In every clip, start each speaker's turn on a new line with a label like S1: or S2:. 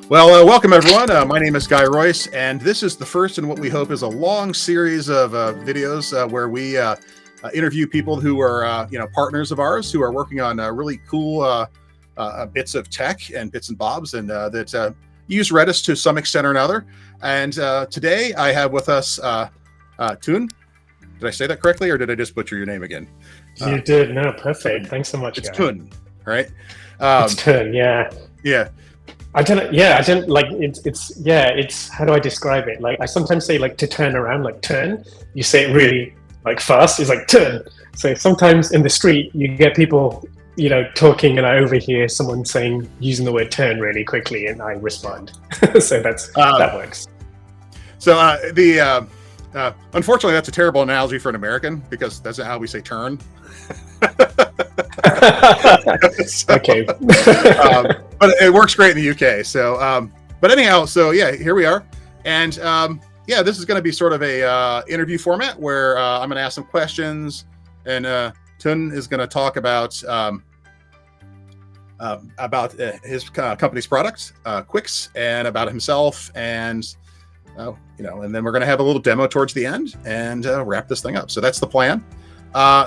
S1: Well, welcome everyone. My name is Guy Royce, and this is the first in what we hope is a long series of videos where we interview people who are, partners of ours who are working on really cool bits of tech and bits and bobs, and that use Redis to some extent or another. And today I have with us Tun. Did I say that correctly, or did I just butcher your name again?
S2: You did. No, perfect. Thanks so much.
S1: It's Tun, right?
S2: It's Tun. Yeah.
S1: Yeah.
S2: I don't like it's how do I describe it? Like I sometimes say like to turn around, like turn. You say it really like fast. It's like turn. So sometimes in the street you get people, talking, and I overhear someone using the word turn really quickly, and I respond. So that works.
S1: So unfortunately, that's a terrible analogy for an American because that's not how we say turn.
S2: Okay.
S1: But it works great in the UK. So, but anyhow, so yeah, here we are. And this is going to be sort of a interview format where I'm going to ask some questions, and Tun is going to talk about his company's product, Quix, and about himself, and and then we're going to have a little demo towards the end and wrap this thing up. So that's the plan.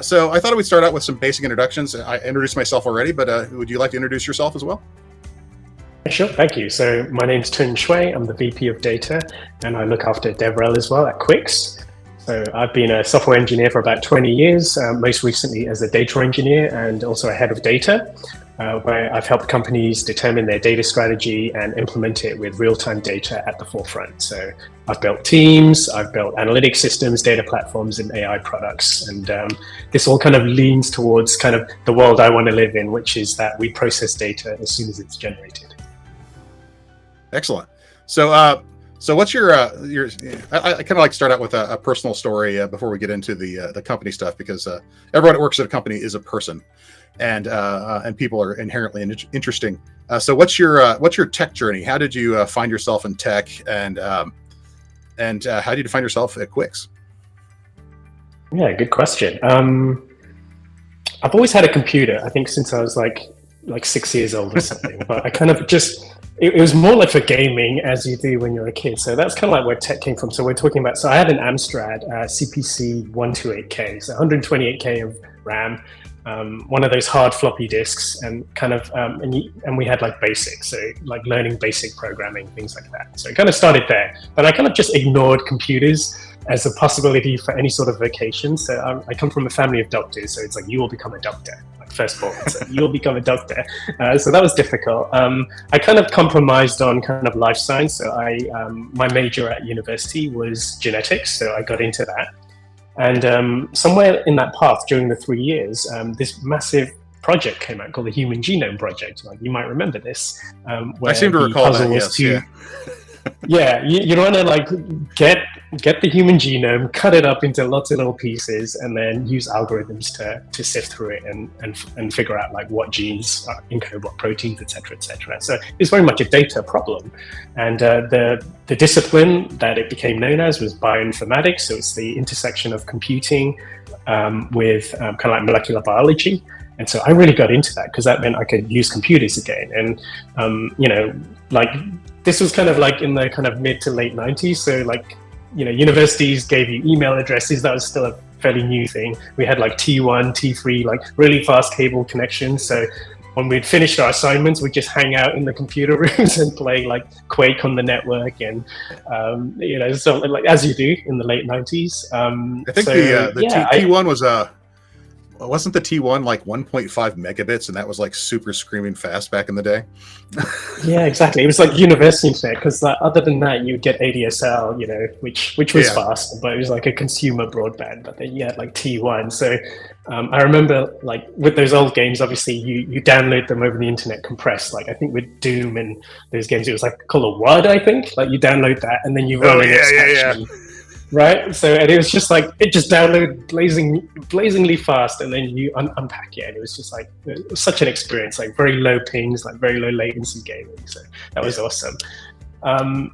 S1: So I thought we'd start out with some basic introductions. I introduced myself already, but would you like to introduce yourself as well?
S2: Sure, thank you. So my name's Tun Shwe. I'm the VP of Data, and I look after DevRel as well at Quix. So I've been a software engineer for about 20 years, most recently as a data engineer and also a head of data, where I've helped companies determine their data strategy and implement it with real-time data at the forefront. So I've built teams, I've built analytic systems, data platforms, and AI products. And this all kind of leans towards kind of the world I want to live in, which is that we process data as soon as it's generated.
S1: Excellent. So what's your I kind of like to start out with a personal story before we get into the company stuff, because everyone that works at a company is a person, and people are inherently interesting. So what's your tech journey? How did you find yourself in tech, and how did you find yourself at Quix?
S2: Yeah, good question. I've always had a computer, I think since I was like 6 years old or something, but I kind of it was more like for gaming, as you do when you're a kid. So that's kind of like where tech came from. So we're talking about, so I had an Amstrad CPC 128K, so 128K of RAM, one of those hard floppy disks, and kind of, and we had like basic, so like learning basic programming, things like that. So it kind of started there, but I kind of just ignored computers as a possibility for any sort of vocation. So I come from a family of doctors, so it's like, you will become a doctor, like firstborn, so you'll become a doctor. So that was difficult. I kind of compromised on kind of life science. So my major at university was genetics, so I got into that. And somewhere in that path during the 3 years, this massive project came out called the Human Genome Project. Like, you might remember this.
S1: I seem to recall that, yes.
S2: Yeah, you want to like get the human genome, cut it up into lots of little pieces, and then use algorithms to sift through it and figure out like what genes encode what proteins, etc., etc. So it's very much a data problem, and the discipline that it became known as was bioinformatics. So it's the intersection of computing with kind of like molecular biology. And so I really got into that because that meant I could use computers again. And, this was kind of like in the kind of mid to late 90s. So like, universities gave you email addresses. That was still a fairly new thing. We had like T1, T3, like really fast cable connections. So when we'd finished our assignments, we'd just hang out in the computer rooms and play like Quake on the network, and so like as you do in the late 90s.
S1: I think T1 was wasn't the T1 like 1.5 megabits, and that was like super screaming fast back in the day?
S2: Yeah, exactly. It was like university internet, because other than that, you would get ADSL, which was fast, but it was like a consumer broadband. But then you had like T1. So I remember like with those old games, obviously you download them over the internet compressed. Like I think with Doom and those games, it was like called a WUD, I think. Like you download that and then you run an expansion. Right, so and it was just like it just downloaded blazingly fast, and then you unpack it, and it was just like it was such an experience, like very low pings, like very low latency gaming. So that was awesome.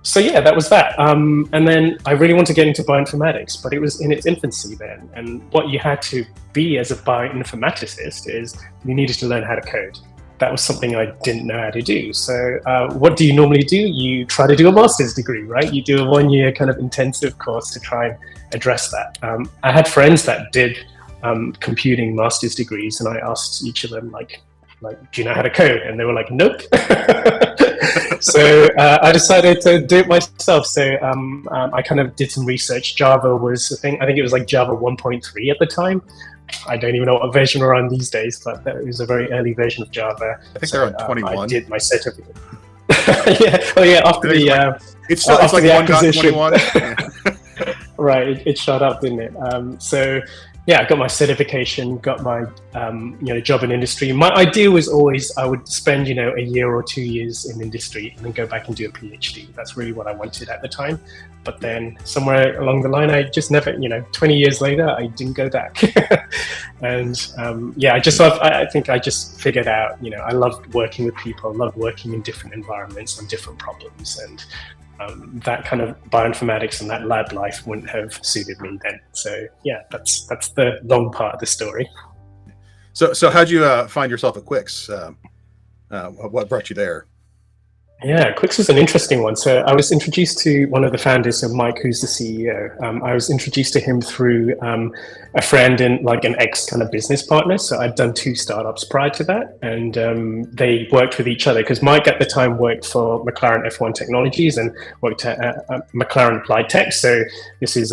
S2: So yeah, that was that. And then I really wanted to get into bioinformatics, but it was in its infancy then. And what you had to be as a bioinformaticist is you needed to learn how to code. that was something I didn't know how to do. So what do you normally do? You try to do a master's degree, right? You do a 1-year kind of intensive course to try and address that. I had friends that did computing master's degrees, and I asked each of them, like, do you know how to code? And they were like, nope. So I decided to do it myself. So I kind of did some research. Java was a thing. I think it was like Java 1.3 at the time. I don't even know what version we're on these days, but it was a very early version of Java.
S1: I think they're on 21.
S2: I did my certificate. Yeah. Oh, yeah. After the
S1: it's like
S2: the acquisition.
S1: 1.21.
S2: Right. It shot up, didn't it? So yeah, I got my certification, got my job in industry. My idea was always I would spend a year or 2 years in industry and then go back and do a PhD. That's really what I wanted at the time. But then somewhere along the line, I just never, 20 years later, I didn't go back. And I think I just figured out, I loved working with people, I loved working in different environments on different problems, and that kind of bioinformatics and that lab life wouldn't have suited me then. So yeah, that's the long part of the story.
S1: So how'd you find yourself at Quix? What brought you there?
S2: Yeah, Quix was an interesting one. So I was introduced to one of the founders, so Mike, who's the CEO. I was introduced to him through a friend and like an ex kind of business partner. So I'd done 2 startups prior to that, and they worked with each other because Mike at the time worked for McLaren F1 Technologies and worked at McLaren Applied Tech. So this is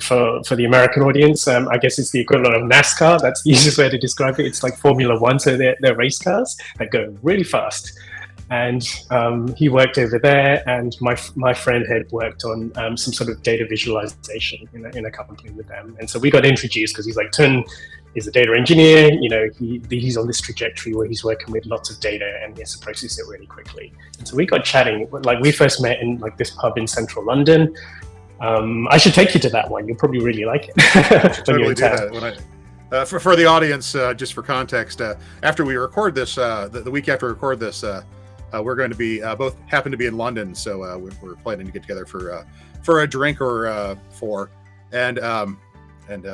S2: for the American audience, I guess it's the equivalent of NASCAR. That's the easiest way to describe it. It's like Formula One, so they're race cars that go really fast. And he worked over there, and my friend had worked on some sort of data visualization in a company with them. And so we got introduced because he's like, Tun is a data engineer. He's on this trajectory where he's working with lots of data and he has to process it really quickly. And so we got chatting. Like, we first met in like this pub in central London. I should take you to that one. You'll probably really like it.
S1: Totally do that. For the audience, just for context, after we record this, the week after we record this, we're going to be both happen to be in London, so we're planning to get together for a drink or 4, and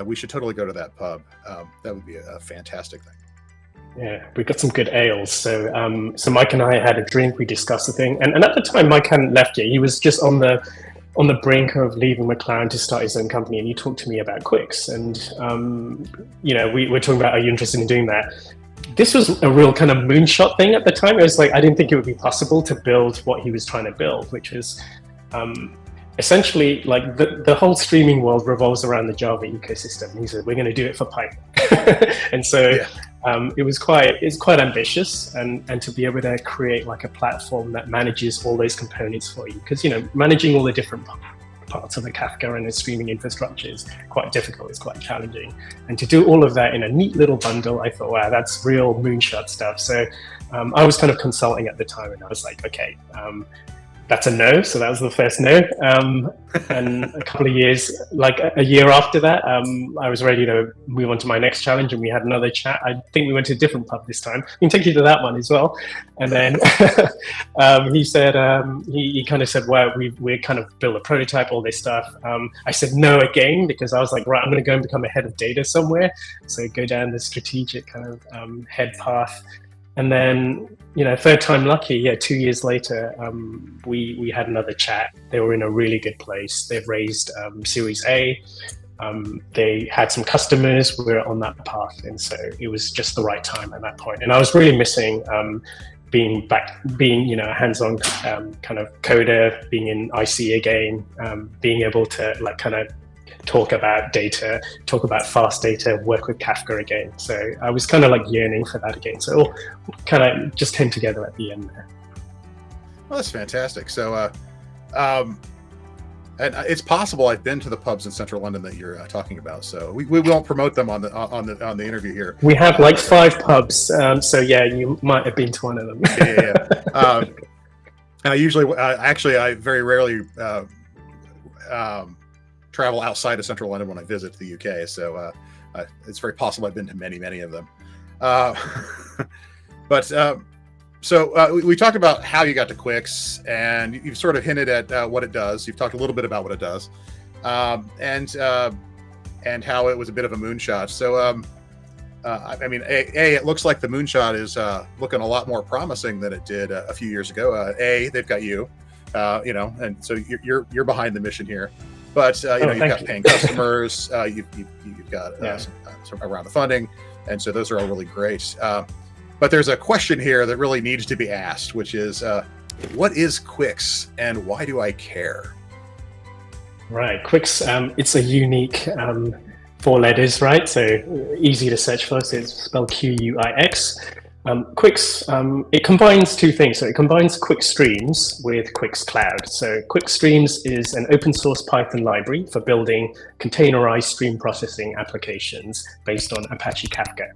S1: we should totally go to that pub. That would be a fantastic thing.
S2: Yeah, we got some good ales. So Mike and I had a drink. We discussed the thing, and at the time Mike hadn't left yet. He was just on the brink of leaving McLaren to start his own company, and he talked to me about Quix, and we were talking about, are you interested in doing that? This was a real kind of moonshot thing at the time. It was like, I didn't think it would be possible to build what he was trying to build, which was essentially like the whole streaming world revolves around the Java ecosystem. He said, we're going to do it for Python. And so it was quite ambitious, and to be able to create like a platform that manages all those components for you, because managing all the different parts of the Kafka and the streaming infrastructure is quite difficult, it's quite challenging. And to do all of that in a neat little bundle, I thought, wow, that's real moonshot stuff. So I was kind of consulting at the time, and I was like, okay, that's a no. So that was the first no. And a couple of years, like a year after that, I was ready to move on to my next challenge, and we had another chat. I think we went to a different pub this time. I can take you to that one as well. And then he said, he kind of said, well, we're kind of build a prototype, all this stuff. I said no again, because I was like, right, I'm going to go and become a head of data somewhere. So go down the strategic kind of head path. And then, third time lucky, 2 years later, we had another chat. They were in a really good place. They've raised Series A. They had some customers. We were on that path. And so it was just the right time at that point. And I was really missing being a hands-on kind of coder, being in IC again, being able to like kind of talk about data, talk about fast data, work with Kafka again. So I was kind of like yearning for that again. So it all kind of just came together at the end there.
S1: Well, that's fantastic. So, and it's possible I've been to the pubs in central London that you're talking about. So we won't promote them on the interview here.
S2: We have like 5 pubs. So yeah, you might have been to one of them.
S1: Yeah. I usually, I very rarely travel outside of central London when I visit the UK, so it's very possible I've been to many of them. So we talked about how you got to Quix, and you've sort of hinted at what it does. You've talked a little bit about what it does, and how it was a bit of a moonshot. So I mean, it looks like the moonshot is looking a lot more promising than it did a few years ago. They've got you, and so you're behind the mission here. But you've got paying customers, you've got some around the funding, and so those are all really great. But there's a question here that really needs to be asked, which is, what is Quix and why do I care?
S2: Right, Quix, it's a unique 4 letters, right? So easy to search for, so it's spelled Quix. Quix, it combines 2 things. So it combines Quix Streams with Quix Cloud. So Quix Streams is an open source Python library for building containerized stream processing applications based on Apache Kafka.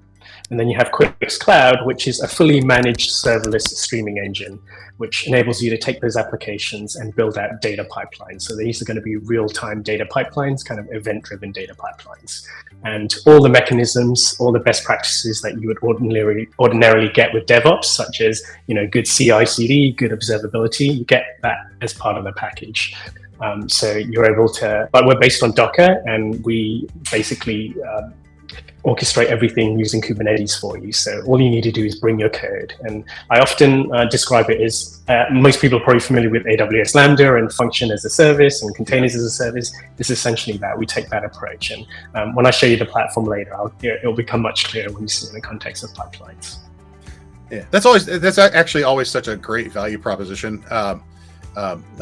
S2: And then you have Quix Cloud, which is a fully managed serverless streaming engine, which enables you to take those applications and build out data pipelines. So these are going to be real-time data pipelines, kind of event-driven data pipelines. And all the mechanisms, all the best practices that you would ordinarily get with DevOps, such as good CI/CD, good observability, you get that as part of the package. So you're able to, but we're based on Docker, and we basically orchestrate everything using Kubernetes for you. So all you need to do is bring your code. And I often describe it as, most people are probably familiar with AWS Lambda and function as a service and containers as a service. It's essentially that. We take that approach. And when I show you the platform later, it'll become much clearer when you see it in the context of pipelines.
S1: Yeah, that's actually always such a great value proposition. I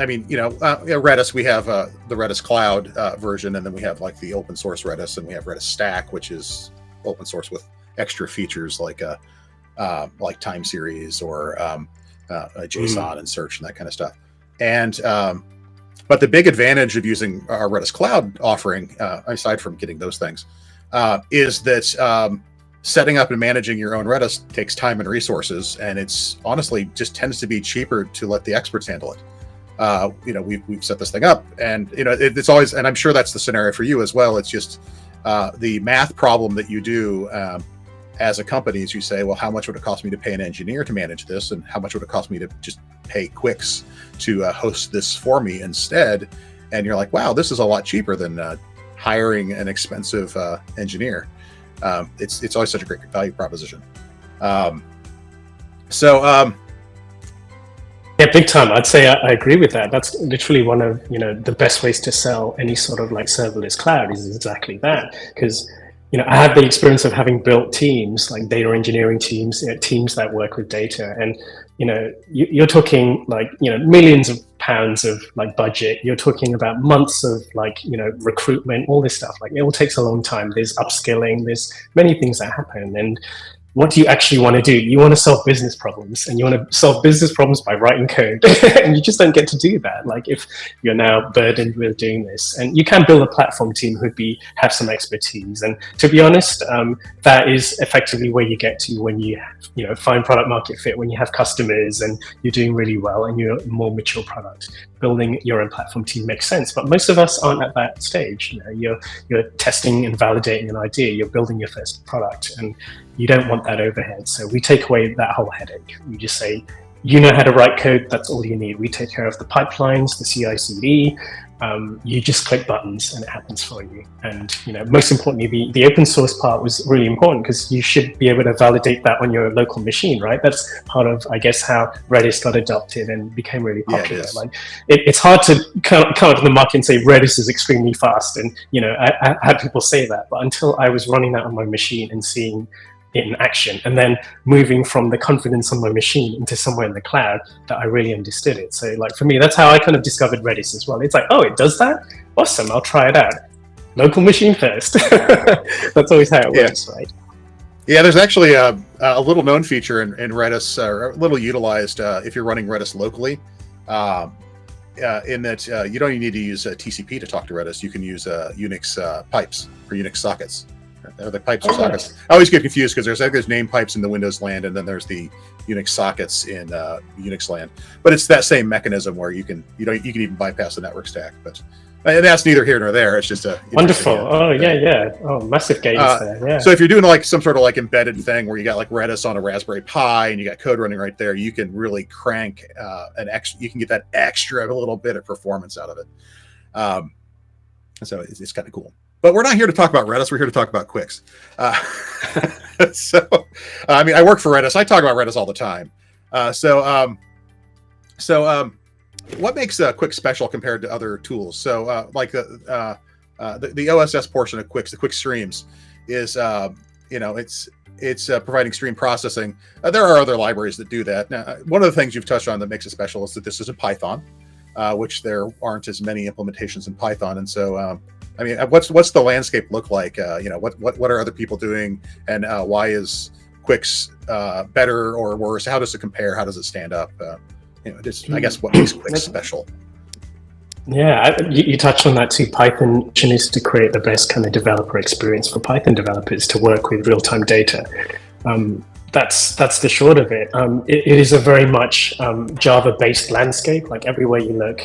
S1: mean, Redis, we have the Redis Cloud version, and then we have like the open source Redis, and we have Redis Stack, which is open source with extra features like time series or JSON and search and that kind of stuff. And but the big advantage of using our Redis Cloud offering, aside from getting those things, is that setting up and managing your own Redis takes time and resources, and it's honestly just tends to be cheaper to let the experts handle it. We've set this thing up, and it's always, and I'm sure that's the scenario for you as well. It's just the math problem that you do as a company is you say, well, how much would it cost me to pay an engineer to manage this, and how much would it cost me to just pay Quix to host this for me instead? And you're like, wow, this is a lot cheaper than hiring an expensive engineer. It's always such a great value proposition.
S2: Yeah, big time. I'd say I agree with that. That's literally one of the best ways to sell any sort of like serverless cloud is exactly that. Because I had the experience of having built teams, like data engineering teams, teams that work with data, and you're talking like millions of pounds of like budget. You're talking about months of like recruitment, all this stuff. Like it all takes a long time. There's upskilling. There's many things that happen, and what do you actually want to do? You want to solve business problems, and you want to solve business problems by writing code. And you just don't get to do that. Like if you're now burdened with doing this, and you can build a platform team who'd have some expertise. And to be honest, that is effectively where you get to when you find product market fit, when you have customers and you're doing really well and you're a more mature product. Building your own platform team makes sense, but most of us aren't at that stage. You're testing and validating an idea. You're building your first product, and you don't want that overhead. So we take away that whole headache. We just say, you know how to write code, that's all you need. We take care of the pipelines, the CI/CD. You just click buttons and it happens for you. And most importantly, the open source part was really important because you should be able to validate that on your local machine, right? That's part of, I guess, how Redis got adopted and became really popular.
S1: Yeah,
S2: it's hard to come out in the market and say Redis is extremely fast. And I had people say that, but until I was running that on my machine and seeing it in action, and then moving from the confidence on my machine into somewhere in the cloud, that I really understood it. So like for me, that's how I kind of discovered Redis as well. It's like, oh, it does that? Awesome, I'll try it out. Local machine first. That's always how it works, right?
S1: Yeah, there's actually a little known feature in Redis, or a little utilized if you're running Redis locally, in that you don't even need to use TCP to talk to Redis. You can use Unix pipes or Unix sockets. Are the pipes or sockets? I always get confused because there's name pipes in the Windows land, and then there's the Unix sockets in Unix land. But it's that same mechanism where you can even bypass the network stack. And that's neither here nor there. It's just a
S2: wonderful. Oh yeah. Oh, massive gains there. Yeah.
S1: So if you're doing like some sort of like embedded thing where you got like Redis on a Raspberry Pi and you got code running right there, you can really crank you can get that extra little bit of performance out of it. So it's kind of cool. But we're not here to talk about Redis. We're here to talk about Quix. So, I mean, I work for Redis. I talk about Redis all the time. What makes Quix special compared to other tools? So, like the OSS portion of Quix, the Quix streams, is it's providing stream processing. There are other libraries that do that. Now, one of the things you've touched on that makes it special is that this is in Python, which there aren't as many implementations in Python. And so, I mean, what's the landscape look like? What are other people doing, and why is Quix better or worse? How does it compare? How does it stand up? I guess what makes Quix special.
S2: Yeah, you touched on that too. Python mission is to create the best kind of developer experience for Python developers to work with real-time data. That's the short of it. It is a very much Java-based landscape. Like everywhere you look.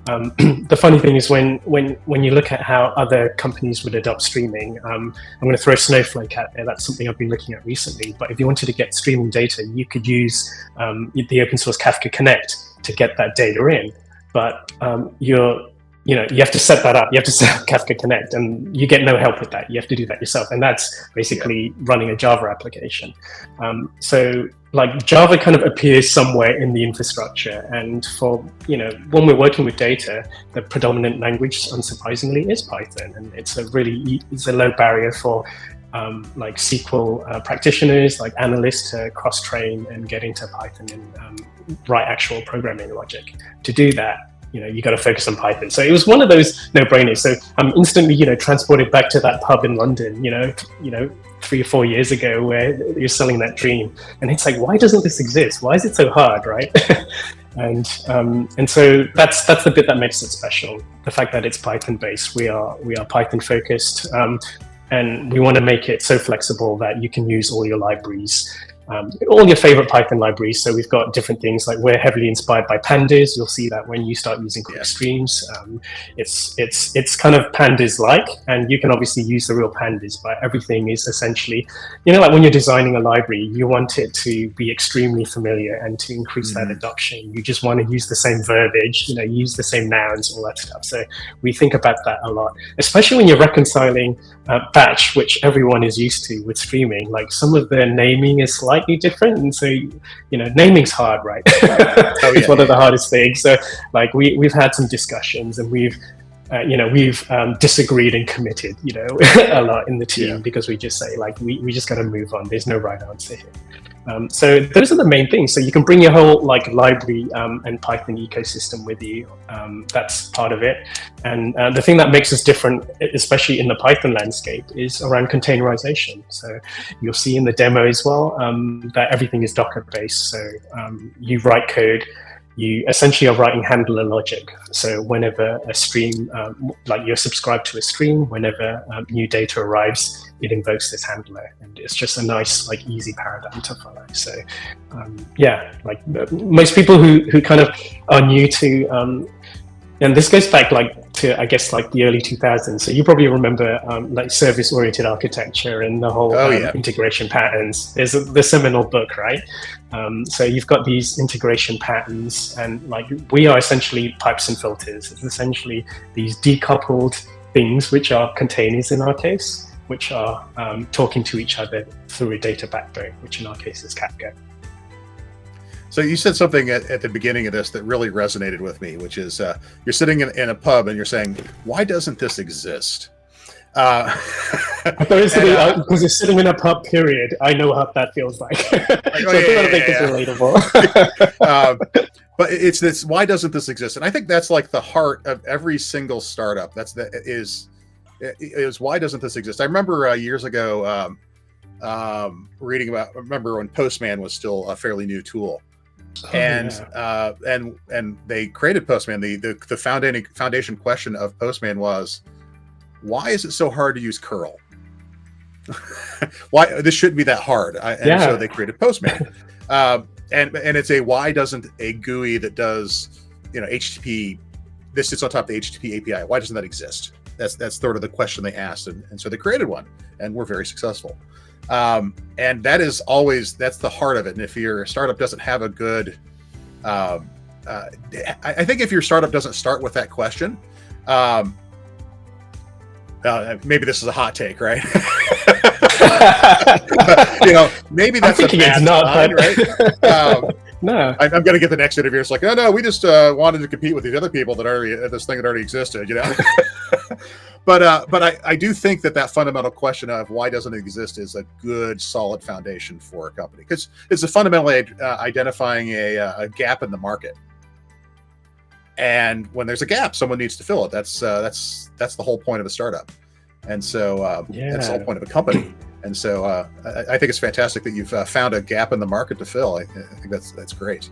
S2: The funny thing is when you look at how other companies would adopt streaming, I'm going to throw Snowflake out there. That's something I've been looking at recently. But if you wanted to get streaming data, you could use the open source Kafka Connect to get that data in. But you have to set that up. You have to set up Kafka Connect, and you get no help with that. You have to do that yourself, and that's basically running a Java application. So like Java kind of appears somewhere in the infrastructure, and for when we're working with data, the predominant language, unsurprisingly, is Python, and it's a low barrier for like SQL practitioners, like analysts, to cross-train and get into Python and write actual programming logic. To do that, you got to focus on Python. So it was one of those no-brainers. So I'm instantly, transported back to that pub in London, 3 or 4 years ago, where you're selling that dream, and it's like, why doesn't this exist? Why is it so hard, right? and so that's the bit that makes it special. The fact that it's Python-based. We are Python-focused. And we want to make it so flexible that you can use all your libraries, all your favorite Python libraries. So we've got different things, like we're heavily inspired by pandas. You'll see that when you start using Quix streams. It's kind of pandas-like, and you can obviously use the real pandas, but everything is essentially, like when you're designing a library, you want it to be extremely familiar, and to increase that adoption, you just want to use the same verbiage, use the same nouns, all that stuff. So we think about that a lot, especially when you're reconciling batch, which everyone is used to with streaming. Like some of the naming is slightly different, and so naming's hard, right? It's one of the hardest things. So like we've had some discussions, and we've disagreed and committed a lot in the team, because we just say, like, we just got to move on. There's no right answer here. So those are the main things. So you can bring your whole library and Python ecosystem with you. That's part of it. And the thing that makes us different, especially in the Python landscape, is around containerization. So you'll see in the demo as well that everything is Docker based. So you write code. You essentially are writing handler logic. So whenever a stream, like you're subscribed to a stream, whenever new data arrives, it invokes this handler, and it's just a nice, easy paradigm to follow. So, most people who kind of are new to, and this goes back to I guess the early 2000s. So you probably remember service-oriented architecture and the whole integration patterns. There's the seminal book, right? So you've got these integration patterns, and we are essentially pipes and filters. It's essentially these decoupled things, which are containers in our case, which are talking to each other through a data backbone, which in our case is Kafka.
S1: So you said something at the beginning of this that really resonated with me, which is you're sitting in a pub and you're saying, why doesn't this exist?
S2: I thought it was because you're sitting in a pub, period. I know how that feels like. So I think it's relatable.
S1: But it's this, why doesn't this exist? And I think that's the heart of every single startup. Is why doesn't this exist? I remember years ago reading about, remember when Postman was still a fairly new tool. And they created Postman. The foundation question of Postman was, why is it so hard to use curl? Why this shouldn't be that hard? So they created Postman. And it's why doesn't a GUI that does HTTP, this sits on top of the HTTP API, why doesn't that exist? That's sort of the question they asked, and so they created one, and we're very successful. And that is always, that's the heart of it. And if your startup doesn't have a good, I think if your startup doesn't start with that question, maybe this is a hot take, right? Maybe that's
S2: I'm thinking
S1: a bad
S2: it's not,
S1: sign, right?
S2: No.
S1: I'm going to get the next interview. It's like, oh no, we just wanted to compete with these other people that already this thing that already existed, But I do think that fundamental question of why doesn't it exist is a good, solid foundation for a company, because it's fundamentally identifying a gap in the market. And when there's a gap, someone needs to fill it. That's the whole point of a startup, and so that's the whole point of a company. And so I think it's fantastic that you've found a gap in the market to fill. I think that's great.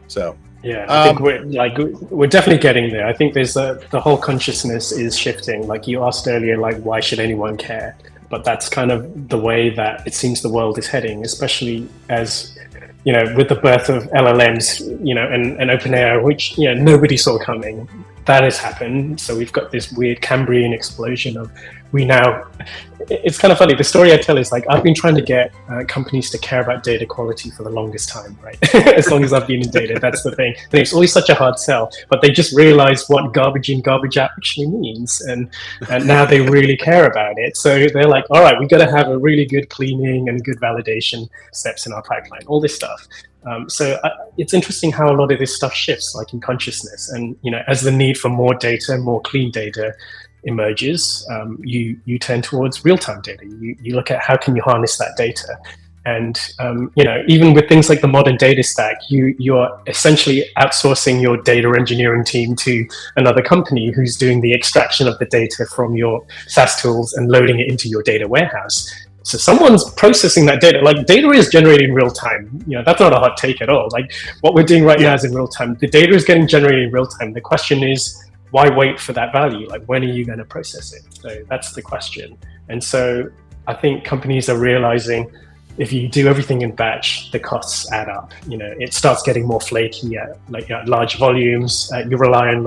S1: So
S2: yeah, I think we're definitely getting there. I think there's the whole consciousness is shifting. Like you asked earlier, like why should anyone care? But that's kind of the way that it seems the world is heading, especially as with the birth of LLMs, and OpenAI, which nobody saw coming. That has happened. So we've got this weird Cambrian explosion of it's kind of funny. The story I tell is like, I've been trying to get companies to care about data quality for the longest time, right? As long as I've been in data, that's the thing. And it's always such a hard sell, but they just realized what garbage in, garbage out actually means. And now they really care about it. So they're like, all right, we've got to have a really good cleaning and good validation steps in our pipeline, all this stuff. So it's interesting how a lot of this stuff shifts, like in consciousness, and as the need for more data, more clean data emerges, you turn towards real-time data. You look at how can you harness that data, and even with things like the modern data stack, you're essentially outsourcing your data engineering team to another company who's doing the extraction of the data from your SaaS tools and loading it into your data warehouse. So someone's processing that data. Like data is generated in real time. That's not a hot take at all. Like what we're doing right now is in real time. The data is getting generated in real time. The question is, why wait for that value? Like when are you going to process it? So that's the question. And so I think companies are realizing if you do everything in batch, the costs add up. It starts getting more flaky at large volumes. You rely on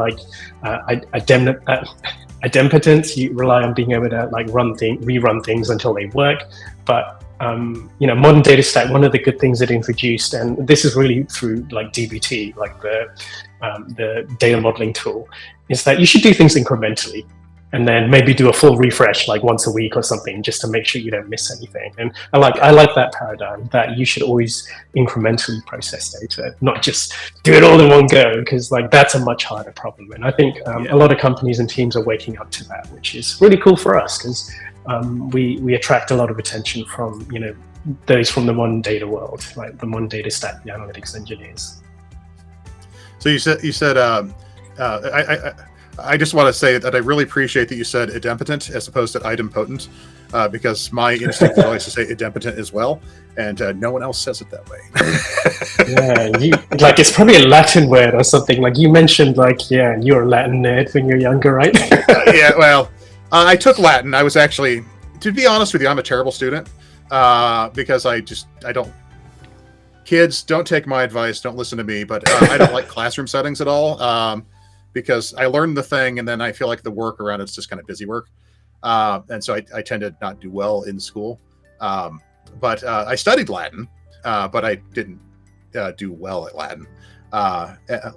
S2: idempotence. You rely on being able to rerun things until they work. But modern data stack, one of the good things it introduced, and this is really through like dbt, like the data modeling tool, is that you should do things incrementally, and then maybe do a full refresh like once a week or something, just to make sure you don't miss anything. And I like that paradigm, that you should always incrementally process data, not just do it all in one go, because like that's a much harder problem. And I think a lot of companies and teams are waking up to that, which is really cool for us, because we attract a lot of attention from those from the modern data world, like the modern data stack, the analytics engineers.
S1: So you said I just want to say that I really appreciate that you said idempotent as opposed to idempotent, because my instinct is always to say idempotent as well, and no one else says it that way.
S2: It's probably a Latin word or something. Like you mentioned, you're a Latin nerd when you're younger, right?
S1: I took Latin. I was actually, to be honest with you, I'm a terrible student, because I don't. Kids, don't take my advice. Don't listen to me. But I don't like classroom settings at all, because I learned the thing and then I feel like the work around it's just kind of busy work, and so I tend to not do well in school. But I studied Latin, but I didn't do well at Latin.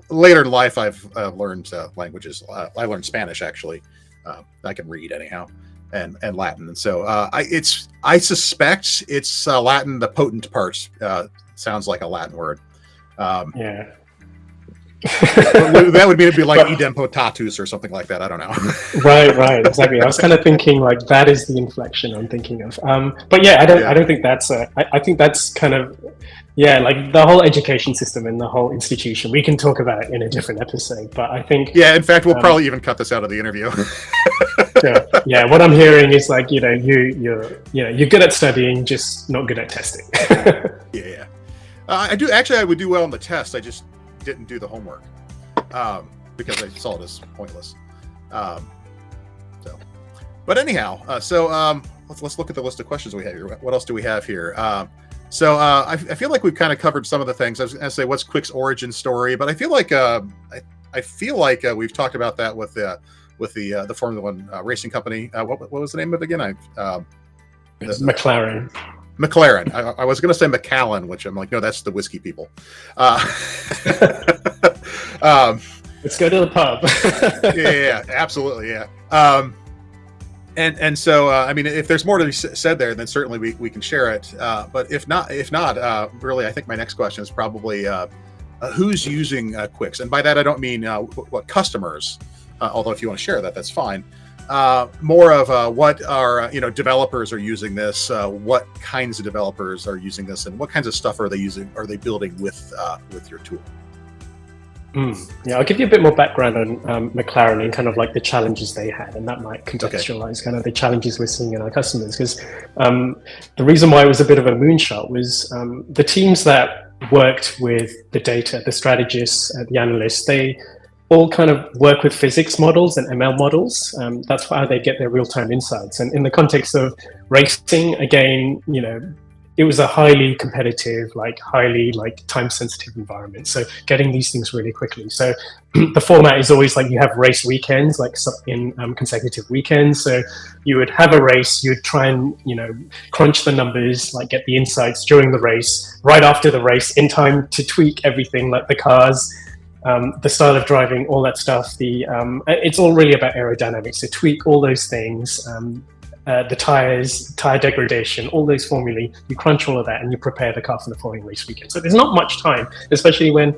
S1: Later in life, I've learned languages. I learned Spanish actually. I can read anyhow, and Latin, and so I suspect it's Latin. The potent part sounds like a Latin word. That would mean it'd be like idempotatus or something like that. I don't know.
S2: Right, exactly. I was kind of thinking like that is the inflection I'm thinking of. But I don't think that's I think that's kind of like the whole education system and the whole institution. We can talk about it in a different episode, but I think
S1: in fact we'll probably even cut this out of the interview.
S2: What I'm hearing is like you're good at studying, just not good at testing.
S1: I do actually. I would do well on the test. I just didn't do the homework because I saw it as pointless. But anyhow, let's look at the list of questions we have here. What else do we have here? I feel like we've kind of covered some of the things. I was going to say, what's Quix's origin story? But I feel like we've talked about that with the Formula One racing company. What was the name of it again?
S2: McLaren.
S1: McLaren. I was going to say Macallan, which I'm like, no, that's the whiskey people.
S2: Let's go to the pub.
S1: yeah, absolutely, yeah. And so, I mean, if there's more to be said there, then certainly we can share it. But if not, really, I think my next question is probably who's using Quix, and by that I don't mean what customers. Although if you want to share that, that's fine. More of what are developers are using this. What kinds of developers are using this, and what kinds of stuff are they using? Are they building with your tool?
S2: Yeah, I'll give you a bit more background on McLaren and kind of like the challenges they had, and that might contextualize kind of the challenges we're seeing in our customers. Because the reason why it was a bit of a moonshot was the teams that worked with the data, the strategists, the analysts, they all kind of work with physics models and ML models. That's how they get their real-time insights. And in the context of racing, again, it was a highly competitive, highly time-sensitive environment. So getting these things really quickly. So the format is always you have race weekends, in consecutive weekends. So you would have a race, you would try and crunch the numbers, get the insights during the race, right after the race, in time to tweak everything, like the cars, the style of driving, all that stuff. It's all really about aerodynamics. So tweak all those things. The tire degradation, all those formulae, you crunch all of that and you prepare the car for the following race weekend. So there's not much time, especially when,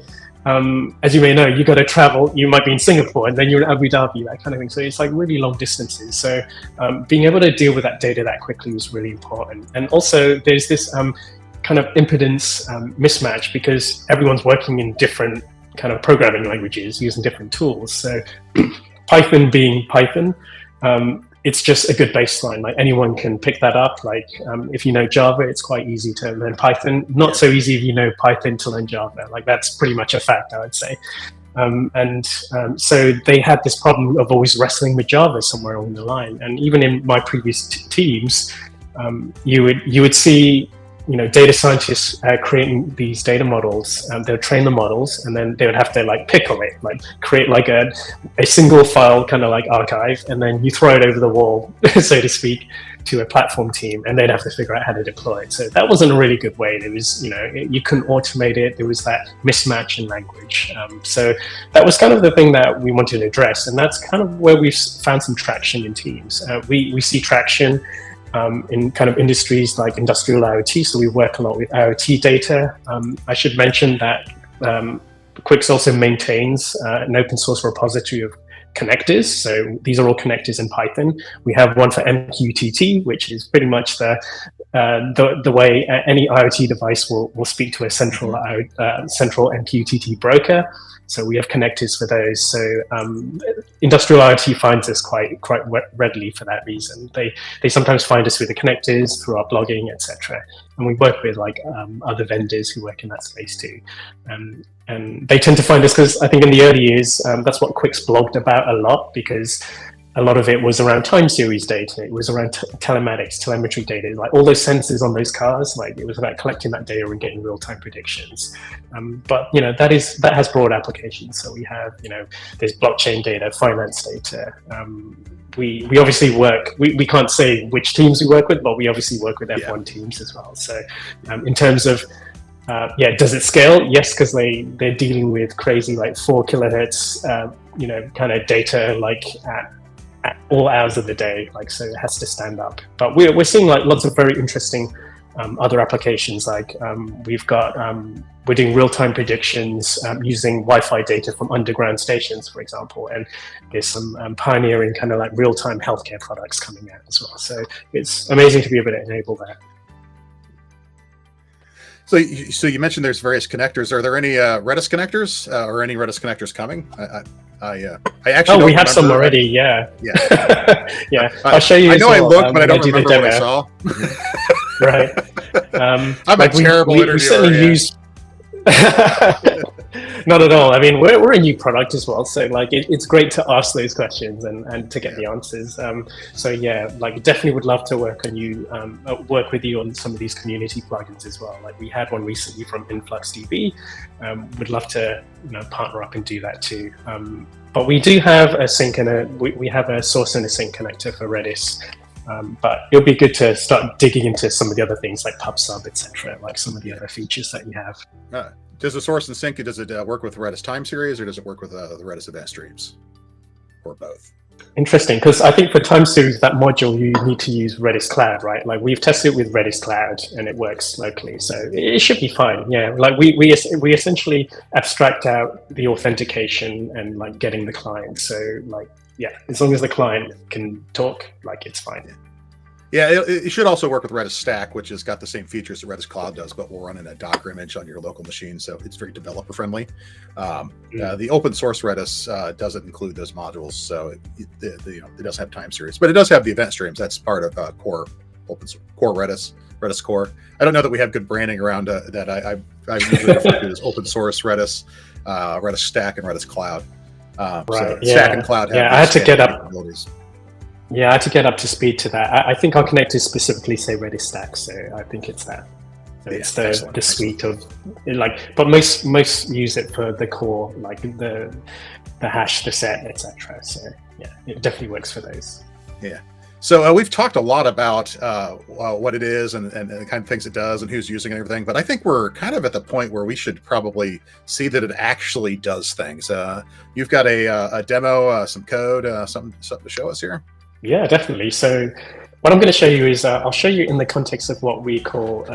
S2: as you may know, you got to travel, you might be in Singapore and then you're in Abu Dhabi, that kind of thing. So it's really long distances. So being able to deal with that data that quickly was really important. And also there's this kind of impedance mismatch because everyone's working in different kind of programming languages using different tools. So Python being Python, it's just a good baseline. Anyone can pick that up. If you know Java, it's quite easy to learn Python. Not so easy if you know Python to learn Java. That's pretty much a fact, I would say. So they had this problem of always wrestling with Java somewhere along the line. And even in my previous teams, you would see data scientists creating these data models. They would train the models, and then they would have to pickle it, create a single file kind of archive, and then you throw it over the wall, so to speak, to a platform team, and they'd have to figure out how to deploy it. So that wasn't a really good way. There was, you couldn't automate it. There was that mismatch in language. So that was kind of the thing that we wanted to address, and that's kind of where we've found some traction in teams. We see traction in kind of industries like industrial IoT. So we work a lot with IoT data. I should mention that Quix also maintains an open source repository of connectors. So these are all connectors in Python. We have one for MQTT, which is pretty much the way any IoT device will speak to a central MQTT broker. So we have connectors for those. So industrial IoT finds us quite readily for that reason. They sometimes find us with the connectors through our blogging, etc. And we work with other vendors who work in that space too. And they tend to find us because I think in the early years, that's what Quix blogged about a lot, because a lot of it was around time series data. It was around telematics, telemetry data, all those sensors on those cars. It was about collecting that data and getting real-time predictions. But that has broad applications. So we have there's blockchain data, finance data. We obviously work. We can't say which teams we work with, but we obviously work with F1 teams as well. So in terms of does it scale? Yes, because they're dealing with crazy 4 kilohertz kind of data at all hours of the day, so it has to stand up. But we're seeing lots of very interesting other applications. We're doing real-time predictions using Wi-Fi data from underground stations, for example, and there's some pioneering kind of real-time healthcare products coming out as well. So it's amazing to be able to enable that.
S1: So you mentioned there's various connectors. Are there any Redis connectors or any Redis connectors coming? I actually
S2: we have some already. Yeah. Yeah. I'll show you.
S1: I know I looked, but I don't remember what I saw.
S2: Right.
S1: I'm a terrible interviewer.
S2: We certainly used. Not at all. I mean, we're a new product as well, so it's great to ask those questions and to get the answers. So yeah, definitely would love to work with you on some of these community plugins as well. We had one recently from InfluxDB. Would love to partner up and do that too. But we do have a sync and we have a source and a sync connector for Redis. But it'll be good to start digging into some of the other things like PubSub, etc., some of the other features that you have.
S1: Does the source and sync, does it work with Redis time series, or does it work with the Redis event streams, or both?
S2: Interesting, because I think for time series, that module, you need to use Redis Cloud, right? Like we've tested it with Redis Cloud and it works locally. So it should be fine. Yeah, like we essentially abstract out the authentication and like getting the client. So like, yeah, as long as the client can talk, like it's fine.
S1: Yeah, it should also work with Redis Stack, which has got the same features that Redis Cloud does, but will run in a Docker image on your local machine, so it's very developer friendly. The open source Redis doesn't include those modules, so it doesn't have time series, but it does have the event streams. That's part of core Redis core. I don't know that we have good branding around that. I usually refer to it as open source Redis, Redis Stack, and Redis Cloud.
S2: Right.
S1: So Stack and Cloud have
S2: I had to get up. Yeah, I had to get up to speed to that. I think our connectors specifically say Redis Stack, so I think it's that. So it's the suite of like, but most use it for the core, like the hash, the set, etc. So yeah, it definitely works for those.
S1: Yeah. So we've talked a lot about what it is and the kind of things it does and who's using it and everything, but I think we're kind of at the point where we should probably see that it actually does things. You've got a demo, some code, something to show us here.
S2: Yeah, definitely. So what I'm going to show you is, I'll show you in the context of what we call,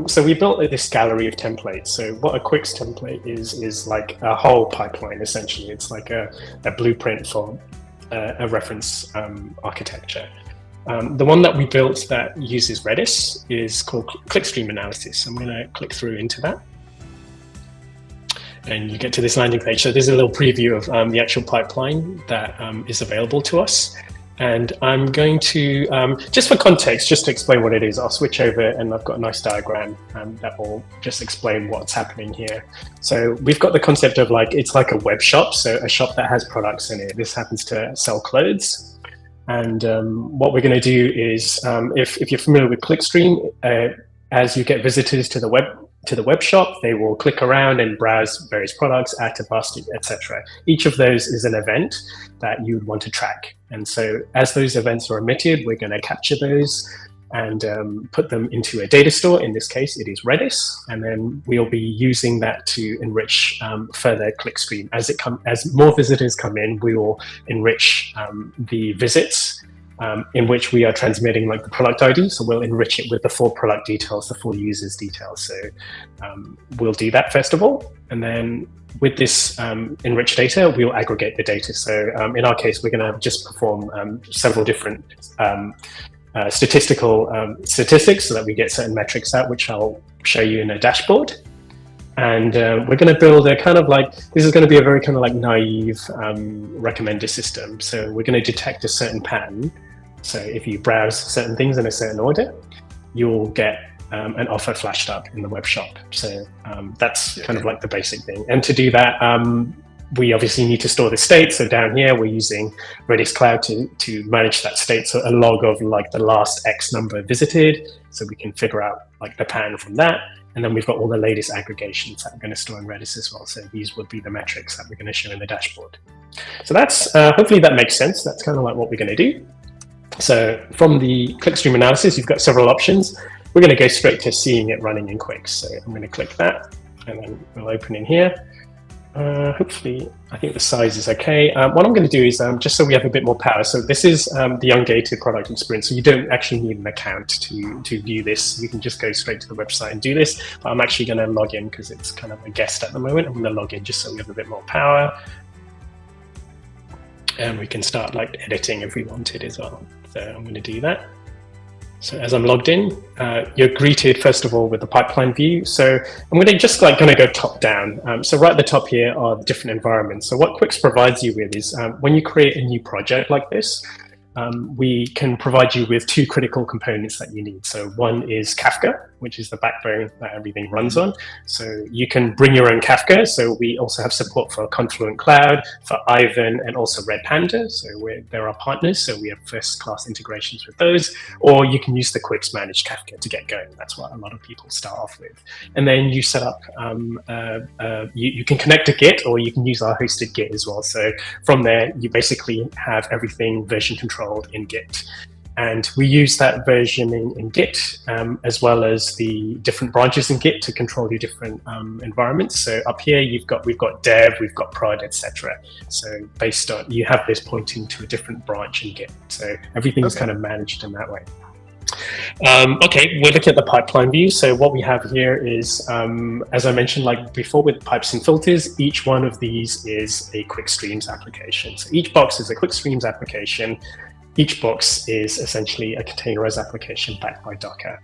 S2: so we built this gallery of templates. So what a Quix template is like a whole pipeline, essentially. It's like a blueprint for a reference architecture. The one that we built that uses Redis is called clickstream analysis. I'm going to click through into that. And you get to this landing page. So there's a little preview of the actual pipeline that is available to us. And I'm going to, just for context, just to explain what it is, I'll switch over and I've got a nice diagram that will just explain what's happening here. So we've got the concept of like, it's like a web shop, so a shop that has products in it. This happens to sell clothes. And what we're going to do is, if you're familiar with Clickstream, as you get visitors to the web shop, they will click around and browse various products, add to basket, etc. Each of those is an event that you would want to track. And so as those events are emitted, we're going to capture those and put them into a data store. In this case, it is Redis. And then we'll be using that to enrich further clickstream. As more visitors come in, we will enrich the visits in which we are transmitting like the product ID. So we'll enrich it with the full product details, the full user's details. So we'll do that first of all. And then with this enriched data, we'll aggregate the data. So in our case, we're going to just perform several different statistics so that we get certain metrics out, which I'll show you in a dashboard. And we're going to build a kind of like, this is going to be a very kind of like naive recommender system. So we're going to detect a certain pattern. So if you browse certain things in a certain order, you'll get an offer flashed up in the web shop. So that's kind of like the basic thing. And to do that, we obviously need to store the state. So down here, we're using Redis Cloud to manage that state. So a log of like the last X number visited. So we can figure out like the pattern from that. And then we've got all the latest aggregations that we're going to store in Redis as well. So these would be the metrics that we're going to show in the dashboard. So that's, hopefully that makes sense. That's kind of like what we're going to do. So from the clickstream analysis, you've got several options. We're going to go straight to seeing it running in Quix. So I'm going to click that and then we'll open in here. Hopefully, I think the size is okay. What I'm going to do is, just so we have a bit more power, so this is the ungated product experience, so you don't actually need an account to view this. You can just go straight to the website and do this, but I'm actually going to log in because it's kind of a guest at the moment. I'm going to log in just so we have a bit more power. And we can start like editing if we wanted as well. So I'm going to do that. So as I'm logged in, you're greeted first of all with the pipeline view. So I'm going to go top down. So right at the top here are the different environments. So what Quix provides you with is when you create a new project like this, we can provide you with two critical components that you need. So one is Kafka, which is the backbone that everything runs on. So you can bring your own Kafka. So we also have support for Confluent Cloud, for Ivan, and also Red Panda. So they're our partners. So we have first-class integrations with those. Or you can use the Quix managed Kafka to get going. That's what a lot of people start off with. And then you set up, you can connect to Git, or you can use our hosted Git as well. So from there, you basically have everything version controlled in Git. And we use that versioning in Git, as well as the different branches in Git to control your different environments. So up here, we've got dev, we've got prod, etc. So based on, you have this pointing to a different branch in Git. So everything's kind of managed in that way. Okay, we're looking at the pipeline view. So what we have here is, as I mentioned, like before with pipes and filters, each one of these is a Quix Streams application. So each box is a Quix Streams application. Each box is essentially a containerized application backed by Docker.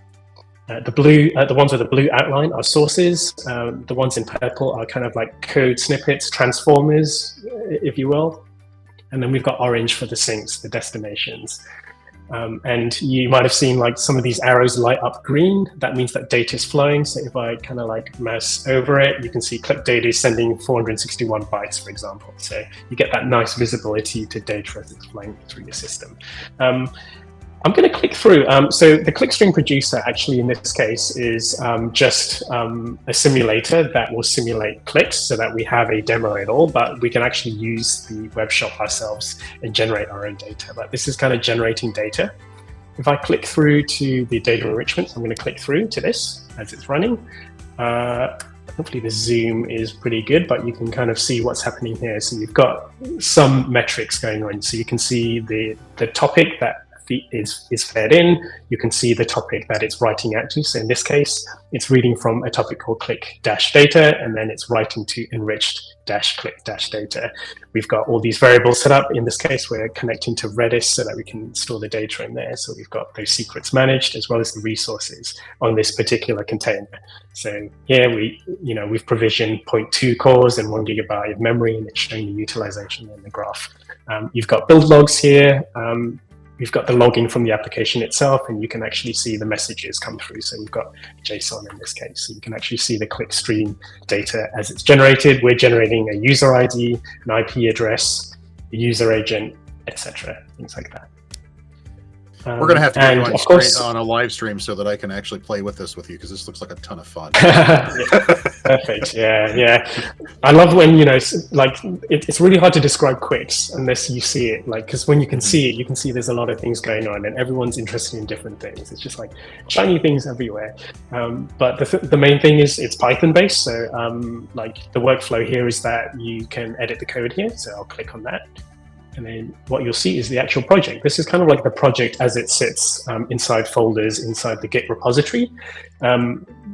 S2: The ones with the blue outline are sources. The ones in purple are kind of like code snippets, transformers, if you will. And then we've got orange for the sinks, the destinations. And you might have seen like some of these arrows light up green. That means that data is flowing. So if I kind of like mouse over it, you can see click data is sending 461 bytes, for example. So you get that nice visibility to data as it's flowing through your system. I'm going to click through. So the clickstream producer actually in this case is just a simulator that will simulate clicks so that we have a demo at all, but we can actually use the web shop ourselves and generate our own data. But this is kind of generating data. If I click through to the data enrichment, I'm going to click through to this as it's running. Hopefully the zoom is pretty good, but you can kind of see what's happening here. So you've got some metrics going on. So you can see the topic that is fed in. You can see the topic that it's writing out to. So in this case, it's reading from a topic called click-data, and then it's writing to enriched-click-data. We've got all these variables set up. In this case, we're connecting to Redis so that we can store the data in there. So we've got those secrets managed as well as the resources on this particular container. So here we've provisioned 0.2 cores and 1 gigabyte of memory, and it's showing the utilization in the graph. You've got build logs here. We've got the logging from the application itself, and you can actually see the messages come through. So we've got JSON in this case. So you can actually see the click stream data as it's generated. We're generating a user ID, an IP address, a user agent, etc. Things like that.
S1: We're going to have to get you on straight on a live stream so that I can actually play with this with you, because this looks like a ton of fun.
S2: Perfect. Yeah. I love when, it's really hard to describe Quix unless you see it, because when you can see it, you can see there's a lot of things going on and everyone's interested in different things. It's just like shiny things everywhere. But the main thing is it's Python based. So the workflow here is that you can edit the code here. So I'll click on that. And then what you'll see is the actual project. This is kind of like the project as it sits inside folders inside the Git repository.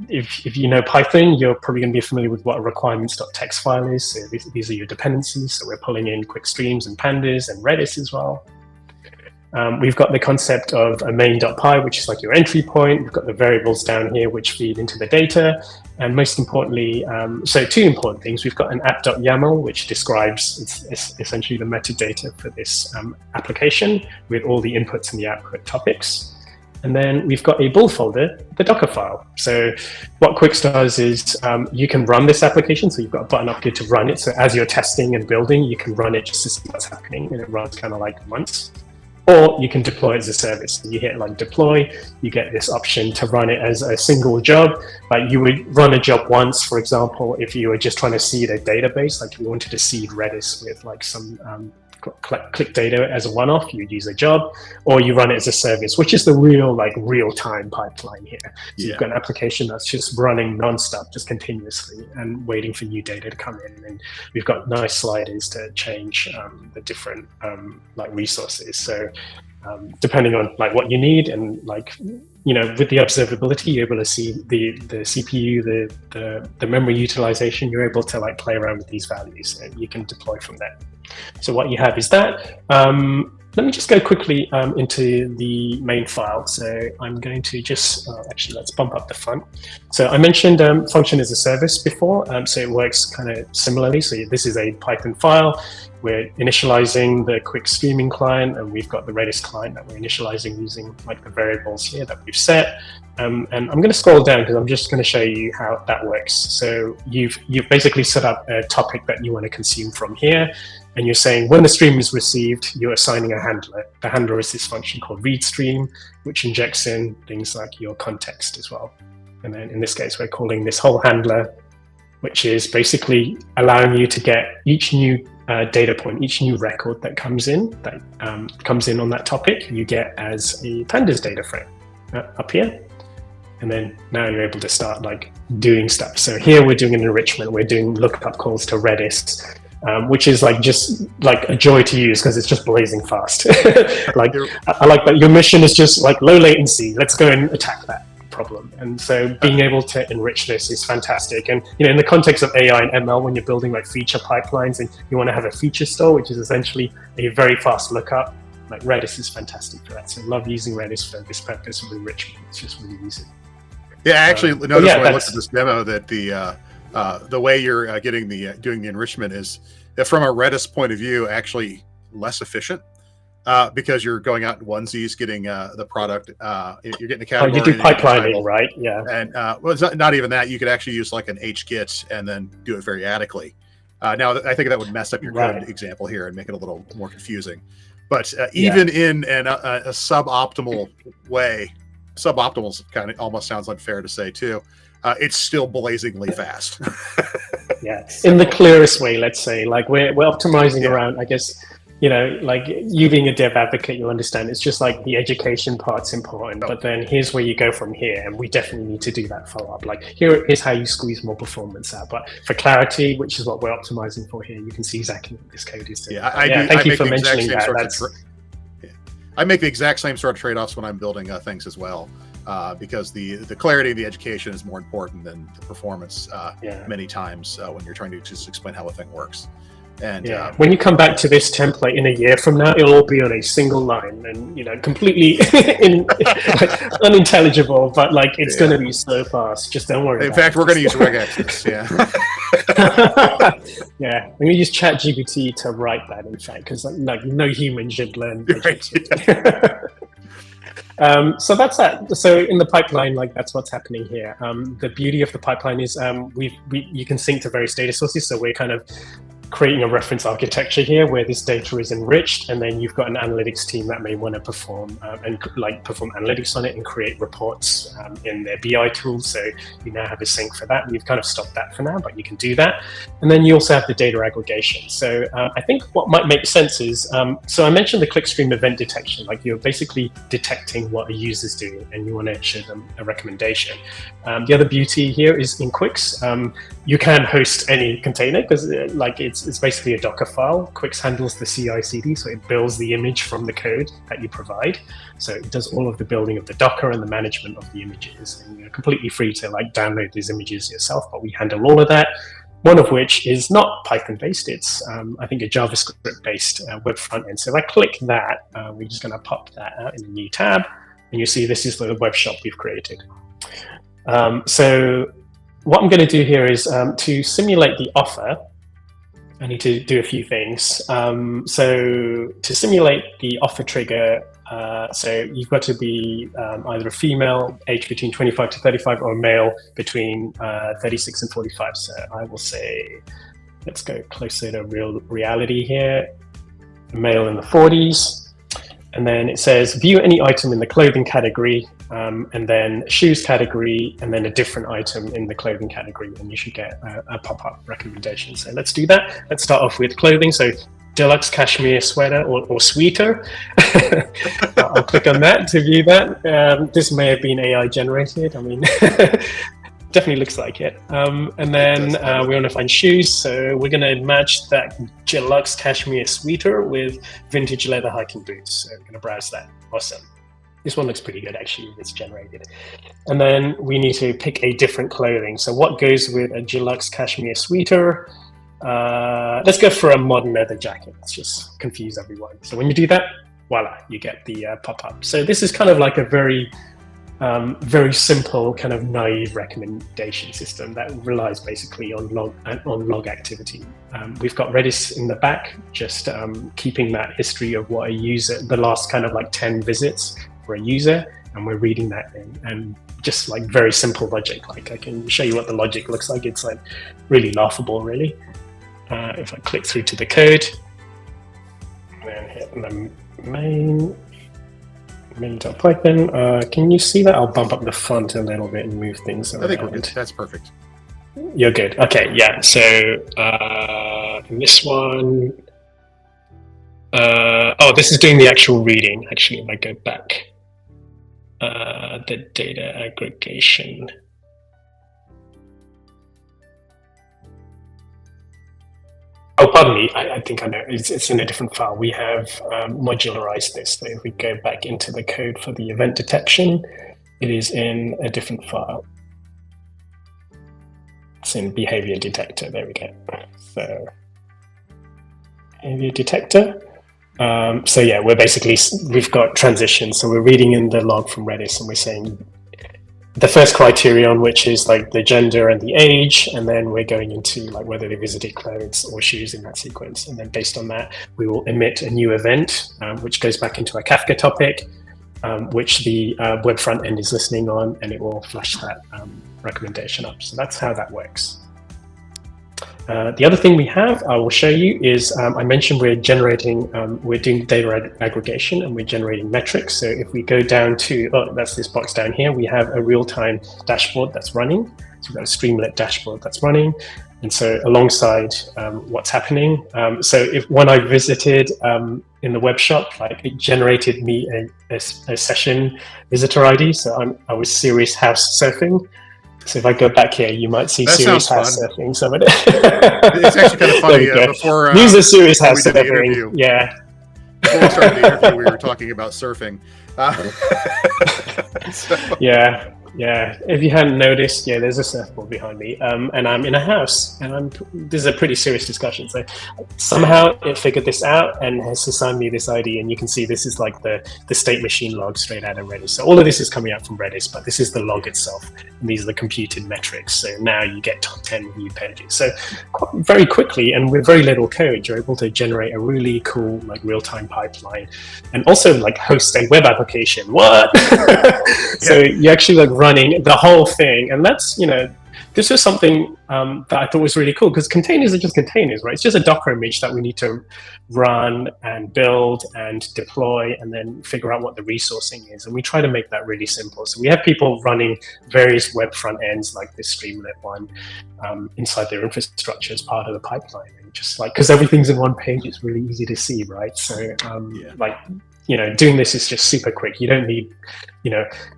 S2: If you know Python, you're probably going to be familiar with what a requirements.txt file is. So these are your dependencies. So we're pulling in Quix Streams and Pandas and Redis as well. We've got the concept of a main.py, which is like your entry point. We've got the variables down here, which feed into the data. And most importantly, so two important things. We've got an app.yaml, which describes essentially the metadata for this application with all the inputs and the output topics. And then we've got a build folder, the Docker file. So what Quix does is you can run this application. So you've got a button up here to run it. So as you're testing and building, you can run it just to see what's happening. And it runs kind of like once. Or you can deploy it as a service. You hit deploy, you get this option to run it as a single job. Like you would run a job once, for example, if you were just trying to seed a database, like you wanted to seed Redis with some click data as a one-off, you'd use a job, or you run it as a service, which is the real-time pipeline here. So you've got an application that's just running nonstop, just continuously, and waiting for new data to come in. And we've got nice sliders to change the different resources. So depending on what you need, and with the observability, you're able to see the CPU, the memory utilization. You're able to play around with these values, and you can deploy from there. So what you have is that. Let me just go quickly into the main file. So I'm going to just, actually, let's bump up the font. So I mentioned function as a service before, so it works kind of similarly. So this is a Python file. We're initializing the Quix streaming client, and we've got the Redis client that we're initializing using the variables here that we've set. And I'm going to scroll down because I'm just going to show you how that works. So you've basically set up a topic that you want to consume from here. And you're saying when the stream is received, you're assigning a handler. The handler is this function called readStream, which injects in things like your context as well. And then in this case, we're calling this whole handler, which is basically allowing you to get each new data point, each new record that comes in on that topic, you get as a pandas data frame up here. And then now you're able to start like doing stuff. So here we're doing an enrichment. We're doing lookup calls to Redis, which is like just like a joy to use because it's just blazing fast. Like I like that your mission is just like low latency. Let's go and attack that problem. And so being able to enrich this is fantastic. And in the context of AI and ML, when you're building like feature pipelines and you want to have a feature store, which is essentially a very fast lookup, like Redis is fantastic for that. So I love using Redis for this purpose of enrichment. It's just really easy.
S1: Yeah, I actually noticed when I looked at this demo that the way you're doing the enrichment is that from a Redis point of view, actually less efficient because you're going out in onesies, getting the product. You're getting the category.
S2: You do pipelining, right? Yeah.
S1: And well, it's not even that. You could actually use like an HGit and then do it variadically. Now, I think that would mess up your code example here and make it a little more confusing. But even in a suboptimal way. Suboptimal kind of almost sounds unfair to say too. It's still blazingly fast.
S2: Yeah, in the clearest way, let's say. Like we're optimizing around, I guess, like you being a dev advocate, you'll understand it's just like the education part's important, but then here's where you go from here, and we definitely need to do that follow-up. Like here's how you squeeze more performance out. But for clarity, which is what we're optimizing for here, you can see exactly what this code is doing. Thank you for mentioning that.
S1: I make the exact same sort of trade-offs when I'm building things as well, because the clarity of the education is more important than the performance many times when you're trying to just explain how a thing works. And
S2: when you come back to this template in a year from now, it'll all be on a single line and completely unintelligible, but like it's going to be so fast. Just don't worry.
S1: In fact, we're going to use regexes.
S2: Yeah, we're going to use ChatGPT to write that. In fact, because like no human should learn. So that's that. So in the pipeline, like that's what's happening here. The beauty of the pipeline is you can sync to various data sources. So we're kind of creating a reference architecture here where this data is enriched, and then you've got an analytics team that may want to perform analytics on it and create reports in their BI tools. So you now have a sync for that. We've kind of stopped that for now, but you can do that. And then you also have the data aggregation. So I think what might make sense is, so I mentioned the clickstream event detection, like you're basically detecting what a user's doing and you want to show them a recommendation. The other beauty here is in Quix, you can host any container because it's basically a Docker file. Quix handles the CI/CD, so it builds the image from the code that you provide. So it does all of the building of the Docker and the management of the images. And you're completely free to like download these images yourself, but we handle all of that. One of which is not Python-based. It's, I think, a JavaScript-based web front end. So if I click that, we're just going to pop that out in a new tab. And you see this is the web shop we've created. So what I'm going to do here is to simulate the offer, I need to do a few things. So to simulate the offer trigger, so you've got to be either a female, age between 25 to 35, or a male between 36 and 45. So I will say, let's go closer to reality here, a male in the 40s. And then it says, view any item in the clothing category, and then shoes category, and then a different item in the clothing category, and you should get a pop-up recommendation. So let's do that. Let's start off with clothing. So deluxe cashmere sweater or sweater. I'll click on that to view that. This may have been AI generated. I mean, definitely looks like it. And then we want to find shoes. So we're going to match that deluxe cashmere sweater with vintage leather hiking boots. So we're going to browse that. Awesome. This one looks pretty good, actually, it's generated. And then we need to pick a different clothing. So what goes with a deluxe cashmere sweater? Let's go for a modern leather jacket. Let's just confuse everyone. So when you do that, voila, you get the pop-up. So this is kind of like a very simple kind of naive recommendation system that relies basically on log activity. We've got Redis in the back, just keeping that history of what a user, the last kind of like 10 visits for a user, and we're reading that in, and just like very simple logic. Like I can show you what the logic looks like. It's like really laughable, really. If I click through to the code, and then hit the main.python, can you see that? I'll bump up the font a little bit and move things around.
S1: I think we're good. That's perfect.
S2: You're good. Okay, yeah. So in this one, this is doing the actual reading. Actually, if I go back, the data aggregation. Oh, pardon me. I think I know. It's in a different file. We have modularized this. So if we go back into the code for the event detection, it is in a different file. It's in behavior detector. There we go. So behavior detector. So yeah, we've got transitions. So we're reading in the log from Redis, and we're saying the first criterion, which is like the gender and the age, and then we're going into like whether they visited clothes or shoes in that sequence. And then based on that, we will emit a new event, which goes back into a Kafka topic, which the web front end is listening on, and it will flash that recommendation up. So that's how that works. The other thing we have, I will show you, is I mentioned we're doing data aggregation, and we're generating metrics. So if we go down to, that's this box down here, we have a real-time dashboard that's running. So we've got a Streamlit dashboard that's running. And so alongside what's happening, so when I visited in the web shop, like it generated me a session visitor ID. So I was serious house surfing. So if I go back here, you might see serious house surfing. Some of it.
S1: It's actually kind of funny. Before
S2: these are serious house surfing. Yeah.
S1: Before we started the interview, we were talking about surfing.
S2: Yeah. If you hadn't noticed, there's a surfboard behind me, and I'm in a house, and this is a pretty serious discussion. So somehow it figured this out and has assigned me this ID, and you can see this is like the state machine log straight out of Redis. So all of this is coming out from Redis, but this is the log itself, and these are the computed metrics. So now you get top 10 view pages. So very quickly, and with very little code, you're able to generate a really cool like real-time pipeline, and also like host a web application. What? So you actually like running the whole thing, and that's, this was something that I thought was really cool, because containers are just containers, right? It's just a Docker image that we need to run and build and deploy, and then figure out what the resourcing is. And we try to make that really simple. So we have people running various web front ends like this Streamlit one inside their infrastructure as part of the pipeline. And just like, because everything's in one page, it's really easy to see, right? So doing this is just super quick. You don't need,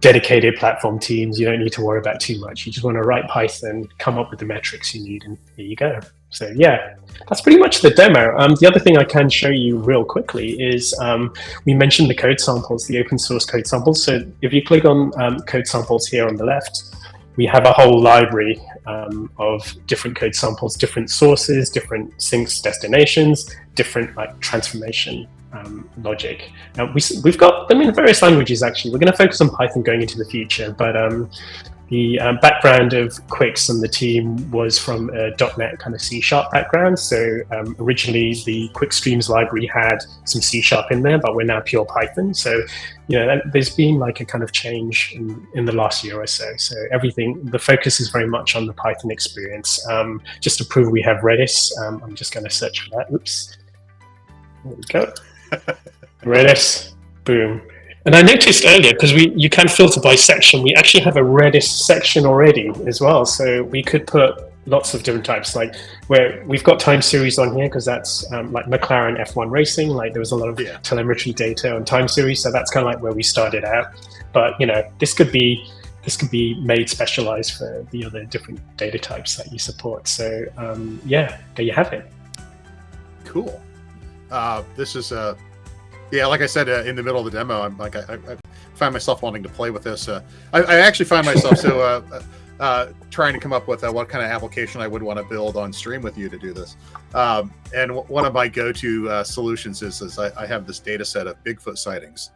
S2: dedicated platform teams. You don't need to worry about too much. You just want to write Python, come up with the metrics you need, and here you go. So yeah, that's pretty much the demo. The other thing I can show you real quickly is we mentioned the code samples, the open source code samples. So if you click on code samples here on the left, we have a whole library of different code samples, different sources, different sinks, destinations, different like transformation logic. Now we've got them in various languages. Actually, we're going to focus on Python going into the future, but the background of Quix and the team was from a .NET kind of C# background. So originally the Quick Streams library had some C# in there, but we're now pure Python. So there's been like a kind of change in the last year or so. So the focus is very much on the Python experience. Just to prove we have Redis, I'm just going to search for that. Oops. There we go. Redis, boom. And I noticed earlier, because you can filter by section, we actually have a Redis section already as well. So we could put lots of different types, like where we've got time series on here, because that's like McLaren F1 racing. Like there was a lot of telemetry data on time series. So that's kind of like where we started out. But this could be made specialized for the other different data types that you support. So there you have it.
S1: Cool. This is like I said in the middle of the demo, I'm like I find myself wanting to play with this. I actually find myself trying to come up with what kind of application I would want to build on stream with you to do this. And one of my go-to solutions is I have this data set of Bigfoot sightings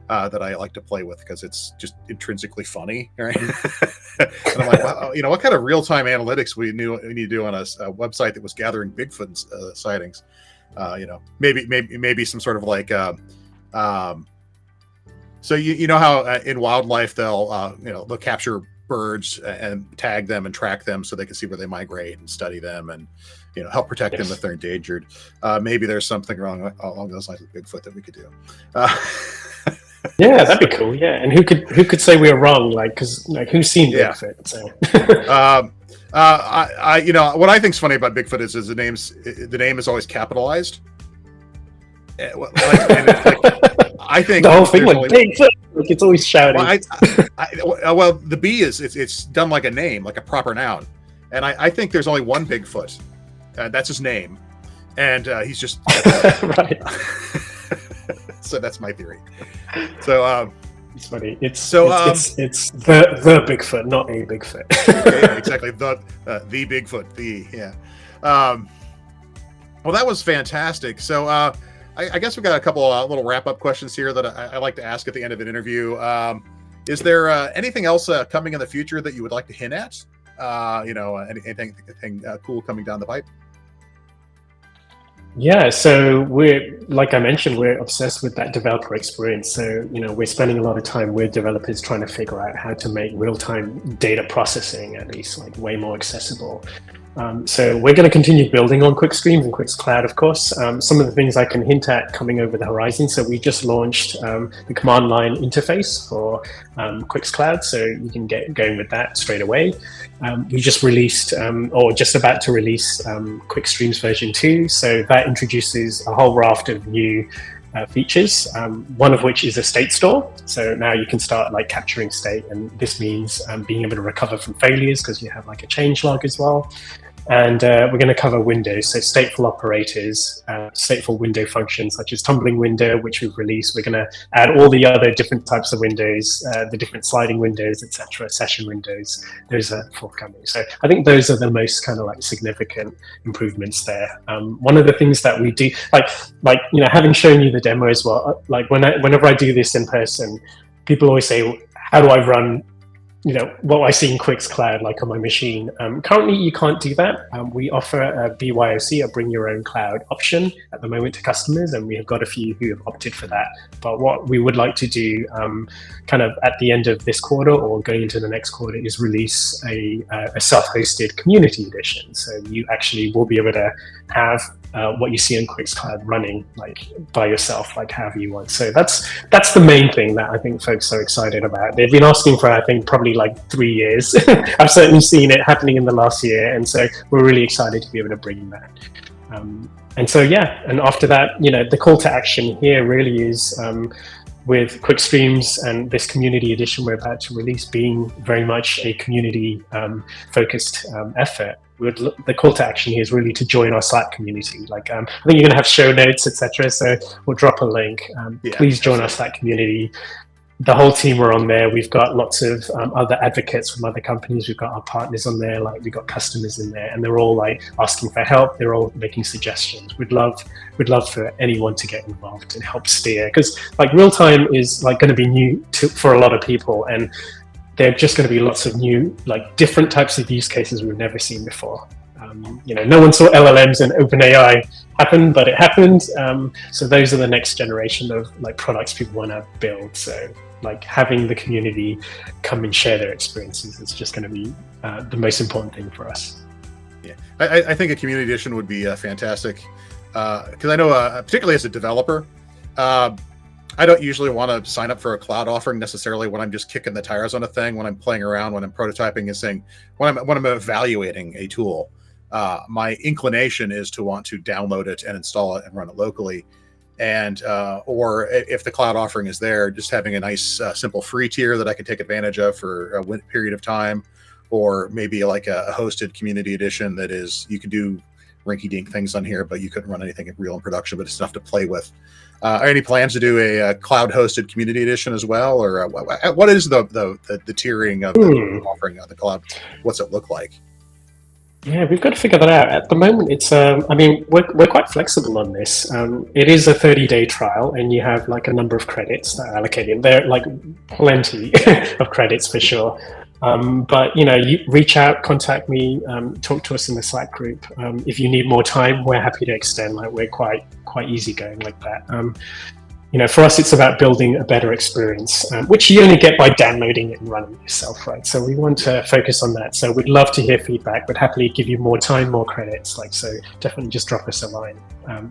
S1: that I like to play with, because it's just intrinsically funny, right? And I'm like, wow, what kind of real-time analytics we need to do on a website that was gathering Bigfoot sightings? Maybe some sort of like so you know how in wildlife they'll capture birds and tag them and track them so they can see where they migrate and study them and help protect them if they're endangered. Maybe there's something wrong along those lines with Bigfoot that we could do.
S2: Yeah, that'd be cool. Yeah, and who could say we were wrong? Like, because who's seen Bigfoot? So.
S1: You know, what I think's funny about Bigfoot is the name is always capitalized. I think
S2: the whole thing like Bigfoot, like it's always shouting.
S1: Well, the B it's done like a name, like a proper noun, and I think there's only one Bigfoot. That's his name, and he's just
S2: right.
S1: So that's my theory. So
S2: it's funny. It's the Bigfoot, not a Bigfoot.
S1: Yeah, exactly. The Bigfoot. Well, that was fantastic. So I guess we've got a couple little wrap-up questions here that I like to ask at the end of an interview. Is there anything else coming in the future that you would like to hint at? You know, anything cool coming down the pipe?
S2: Yeah, so like I mentioned, we're obsessed with that developer experience. So, you know, we're spending a lot of time with developers trying to figure out how to make real-time data processing at least like way more accessible. So we're going to continue building on Quix Streams and Quix Cloud, of course. Some of the things I can hint at coming over the horizon. So we just launched the command line interface for Quix Cloud, so you can get going with that straight away. We just released, or just about to release, Quix Streams version 2. So that introduces a whole raft of new features, one of which is a state store. So now you can start like capturing state, and this means being able to recover from failures because you have like a change log as well. And we're going to cover windows, so stateful operators, stateful window functions such as tumbling window, which we've released. We're going to add all the other different types of windows, the different sliding windows, etc., session windows. Those are forthcoming. So I think those are the most kind of like significant improvements there. One of the things that we do, like you know, having shown you the demo as well, like whenever I do this in person, people always say, "How do I run?" You know, what I see in Quix Cloud, like on my machine. Currently, you can't do that. We offer a BYOC, a bring your own cloud option at the moment to customers, and we have got a few who have opted for that. But what we would like to do kind of at the end of this quarter or going into the next quarter is release a self-hosted community edition. So you actually will be able to have what you see in Quix Cloud running like by yourself, like however you want. So that's the main thing that I think folks are excited about. They've been asking for, I think, probably like 3 years. I've certainly seen it happening in the last year, and so we're really excited to be able to bring that. And so yeah, and after that, you know, the call to action here really is with Quix Streams and this community edition we're about to release being very much a community focused effort. The call to action here is really to join our Slack community. Like I think you're going to have show notes, etc. So we'll drop a link. Please join our Slack community. The whole team are on there. We've got lots of other advocates from other companies. We've got our partners on there. Like we've got customers in there, and they're all like asking for help. They're all making suggestions. We'd love for anyone to get involved and help steer, because like real time is like going to be new for a lot of people, and there are just going to be lots of new, like different types of use cases we've never seen before. You know, no one saw LLMs and OpenAI happen, but it happened. So those are the next generation of like products people want to build. So like having the community come and share their experiences is just going to be the most important thing for us.
S1: Yeah, I think a community edition would be fantastic, because I know, particularly as a developer, I don't usually want to sign up for a cloud offering necessarily when I'm just kicking the tires on a thing, when I'm playing around, when I'm prototyping and saying, when I'm evaluating a tool. My inclination is to want to download it and install it and run it locally. And or if the cloud offering is there, just having a nice simple free tier that I can take advantage of for a period of time, or maybe like a hosted community edition that is, you can do rinky-dink things on here, but you couldn't run anything real in production, but it's enough to play with. Are any plans to do a cloud-hosted community edition as well, or what is the tiering of the offering on the cloud? What's it look like?
S2: Yeah, we've got to figure that out. At the moment, it's I mean, we're quite flexible on this. It is a 30-day trial, and you have like a number of credits that are allocated. There are like plenty of credits for sure. But you know, you reach out, contact me, talk to us in the Slack group. If you need more time, we're happy to extend. Like we're quite easygoing like that. You know, for us, it's about building a better experience, which you only get by downloading it and running it yourself, right? So we want to focus on that. So we'd love to hear feedback. We'd happily give you more time, more credits. Like, so definitely just drop us a line.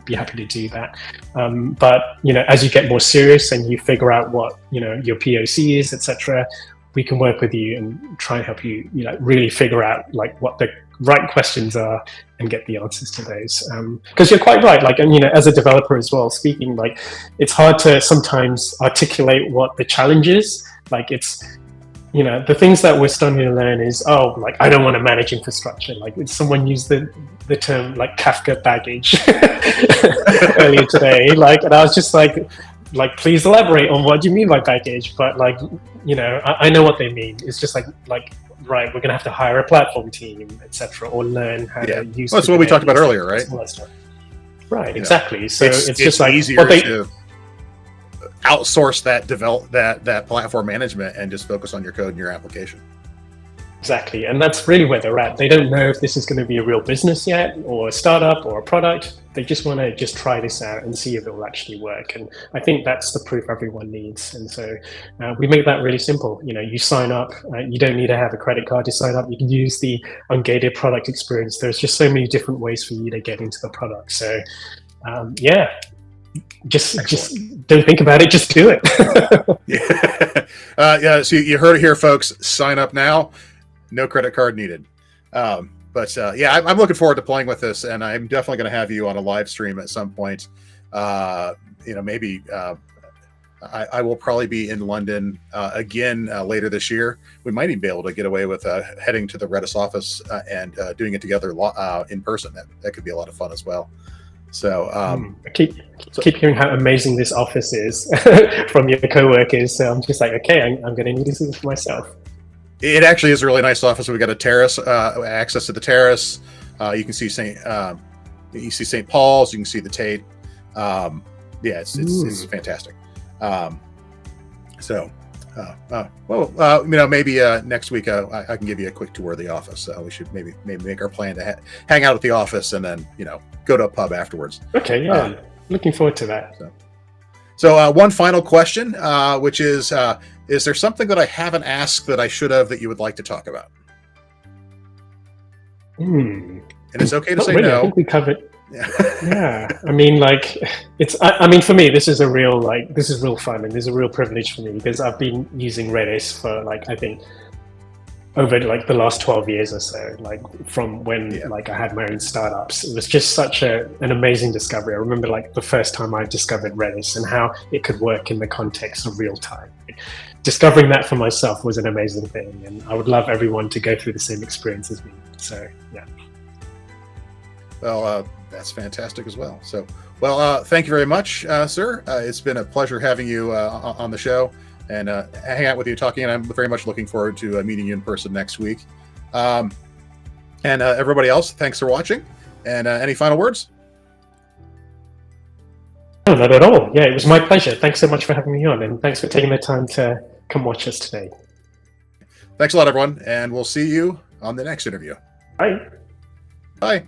S2: Be happy to do that. But you know, as you get more serious and you figure out what, you know, your POC is, etc., we can work with you and try and help you, really figure out like what the right questions are and get the answers to those. Because you're quite right, like, and as a developer as well, speaking, like, it's hard to sometimes articulate what the challenge is. Like, it's, the things that we're starting to learn is, like, I don't want to manage infrastructure. Like, someone used the term like Kafka baggage earlier today, like, and I was just like, please elaborate on what do you mean by baggage? But like, I know what they mean. It's just like, right, we're gonna have to hire a platform team, etc., or learn how to use.
S1: Well, that's what we talked about earlier, right?
S2: Right, exactly. So it's just like
S1: easier to outsource that platform management and just focus on your code and your application.
S2: Exactly, and that's really where they're at. They don't know if this is going to be a real business yet, or a startup, or a product. They just want to try this out and see if it will actually work. And I think that's the proof everyone needs. And so we make that really simple. You sign up. You don't need to have a credit card to sign up. You can use the ungated product experience. There's just so many different ways for you to get into the product. So just don't think about it. Just do it.
S1: So you heard it here, folks. Sign up now. No credit card needed. I'm looking forward to playing with this, and I'm definitely going to have you on a live stream at some point. Maybe I will probably be in London again later this year. We might even be able to get away with heading to the Redis office and doing it together in person. That could be a lot of fun as well. So
S2: I keep hearing how amazing this office is from your coworkers. So I'm just like, okay, I'm going to need this for myself.
S1: It actually is a really nice office. We got a terrace, access to the terrace. You can see St. Paul's. You can see the Tate. It's fantastic. Maybe next week I can give you a quick tour of the office. We should maybe make our plan to hang out at the office and then go to a pub afterwards.
S2: Okay, yeah, looking forward to that.
S1: So one final question, which is there something that I haven't asked that I should have that you would like to talk about? And it's okay to say
S2: really.
S1: no.
S2: I think we covered. Yeah, I mean, like, it's. I mean, for me, this is real fun, and this is a real privilege for me because I've been using Redis for I think over the last 12 years or so, from when I had my own startups. It was just such an amazing discovery. I remember the first time I discovered Redis and how it could work in the context of real time. Discovering that for myself was an amazing thing, and I would love everyone to go through the same experience as me. So yeah.
S1: Well, that's fantastic as well. So, thank you very much, sir. It's been a pleasure having you on the show and hang out with you talking. And I'm very much looking forward to meeting you in person next week. And everybody else, thanks for watching. And any final words?
S2: No, not at all. Yeah, it was my pleasure. Thanks so much for having me on, and thanks for taking the time to come watch us today.
S1: Thanks a lot, everyone. And we'll see you on the next interview.
S2: Bye.
S1: Bye.